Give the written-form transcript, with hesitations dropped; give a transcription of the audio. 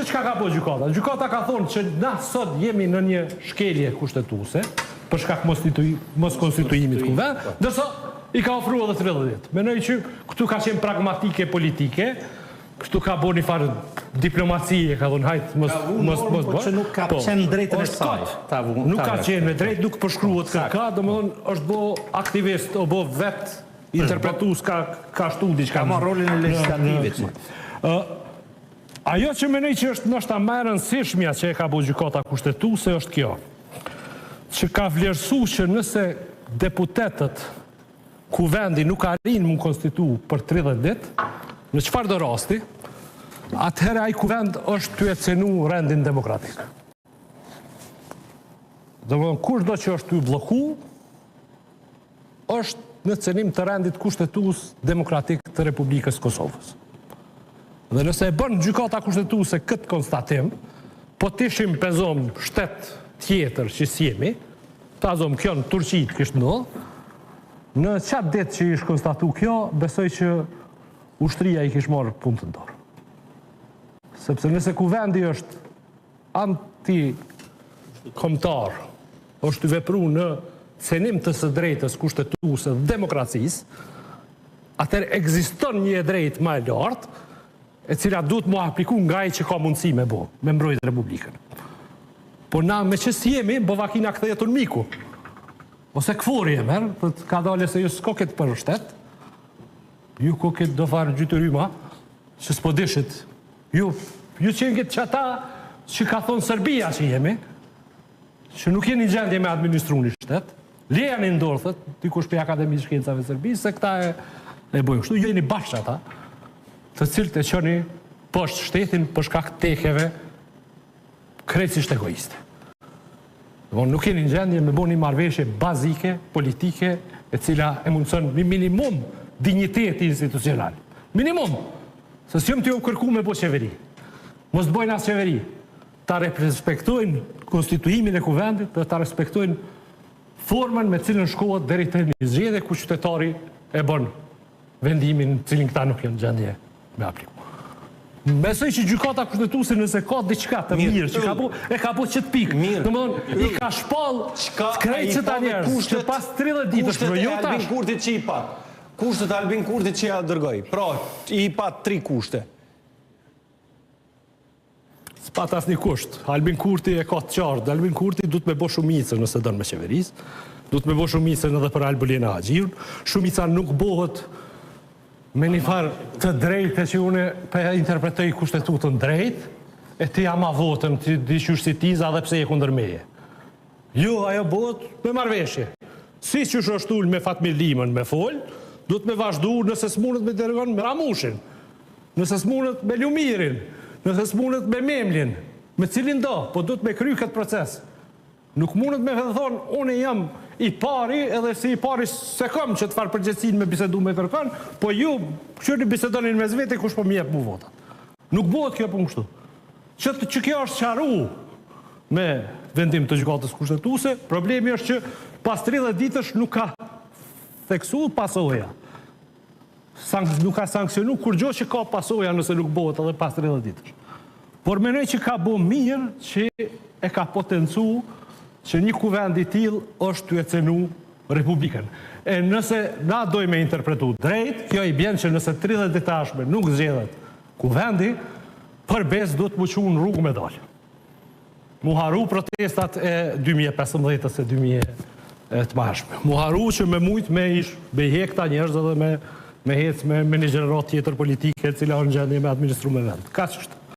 çka ka po gjykata? Gjykata ka thonë që na sot jemi në një shkelje kushtetuese për shkak mos konstituimit të kuvend, ndërsa i ka ofruar edhe 30 ditë. Mendoj që këtu ka qenë pragmatike politike, këtu ka bërë një farë diplomacie, ka thonë hajt mos bë. Që nuk ka qenë drejtën e saj. Nuk ka qenë me drejt, nuk përshkruhet ka, domethënë është bë aktivist, o bë vet interpretues ka shtu diçka. Ka marrë rolin e legislativit. Ajo që mendoj që është ndoshta më e rëndësishmja që e ka bërë gjykata kushtetuese është kjo, që ka vlerësuar që nëse deputetët kuvendi nuk arrin mu konstitu për 30 ditë, në çfarë do rasti, atëherë ai kuvend është ty e cenu rendin demokratik. Domethënë kushdo që është ty blloku, është në cenim të rendit kushtetues demokratik të Republikës Kosovës. Dhe nëse e bën gjykata kushtetuese këtë konstatim, po tishim pezom shtet tjetër që s'jemi, tazom kjo në Turqi kishtë ndodhë, në qatë ditë që ishtë konstatu kjo, besoj që ushtria i kishë marrë punë të dorë. Sepse nëse kuvendi është anti-kombëtar, është të vepru në cenim të së drejtës kushtetuese dhe demokracisë, atëherë ekziston një drejtë më e lartë, e cila duhet mu apliku nga ai që ka mundësi me mbrojtë Republikën. Po na me që s'jemi, Bovakina këtë jetën miku. Ose këfori e merë, ka dale se ju s'ko këtë për shtet, ju ko këtë do farë gjytëryma, që s'po dishit. Ju qenë këtë qëta që ka thonë Serbia që jemi, që nuk jeni gjendje me administru një shtet, leja një ndorëthët, dikush për Akademi Shkencave Serbisë, se këta e bojnë kështu, ju jeni bashkë ata, të cilët e qëni poshtë shtetin për shkak tekeve krejtësisht egoiste. Nuk jeni në gjendje me bo një marrëveshje bazike, politike, e cila e mundëson një minimum digniteti institucional. Minimum! Se s'jëm të ju kërku me bo qeveri. Mos të bojnë asë qeveri. Ta respektojnë konstituimin e kuvendit dhe ta respektojnë formën me cilën shkohet deri të një zgjedhje ku qytetari e bën vendimin cilin këta nuk janë gjendje me apliku. Besoj që gjykata kushtetuese nëse ka diçka të mirë që e ka po qëtë pikë. Domethënë i ka shpall krejt që ta njerëz që pas 30 ditësh për jo tash. Kushtet e Albin Kurtit që i pa. Kushtet e Albin Kurtit që ja dërgoj. Pra, i pa 3 kushte. S'pat asnjë kusht. Albin Kurti e ka të qartë. Albin Kurti duhet me bo shumicën nëse don me qeverisë. Duhet me bo shumicën edhe për Albulina Haxhiun. Shumica nuk bohet me një farë të drejtë që une për interpretoj kushtetutën drejtë, e ti ama votën, ti diqysh si tiza dhe pse e kundër meje. Jo, ajo bëhet me marrëveshje. Si që shtull me Fatmir Limën me folë, du të me vazhdu nëse s'munët me dërgën me Ramushin, nëse s'munët me Lumirin, nëse s'munët me Memlin, me cilin do, po du të me kry këtë proces. Nuk mundet me thonë, une jam i pari, edhe si i pari se kam që të farë përgjëtsin me bisedu me kërkan, po ju, qërë bisedonin me zvete, kush po mjep mu votat. Nuk bëhet kjo për mështu. Që kjo është qaru me vendim të gjykatës kushtetuese, problemi është që pas 30 ditësh nuk ka theksu pasoja. Nuk ka sankcionu kur gjo që ka pasoja nëse nuk bëhet edhe pas 30 ditësh. Por menoj që ka bo mirë që e ka potencu që një kuvend i tillë është të e cenu Republikën. E nëse na dojmë me interpretu drejt, kjo i bjen që nëse 30 ditashme nuk zgjedhet kuvendi, përbes do të më qunë rrugë me dalë. Mu haru protestat e 2015 e 2000 të mashme. Mu haru që me mujtë me hekta njerëz edhe me hec me një gjenerat tjetër politike cila në gjendje me administru me vend. Ka që është.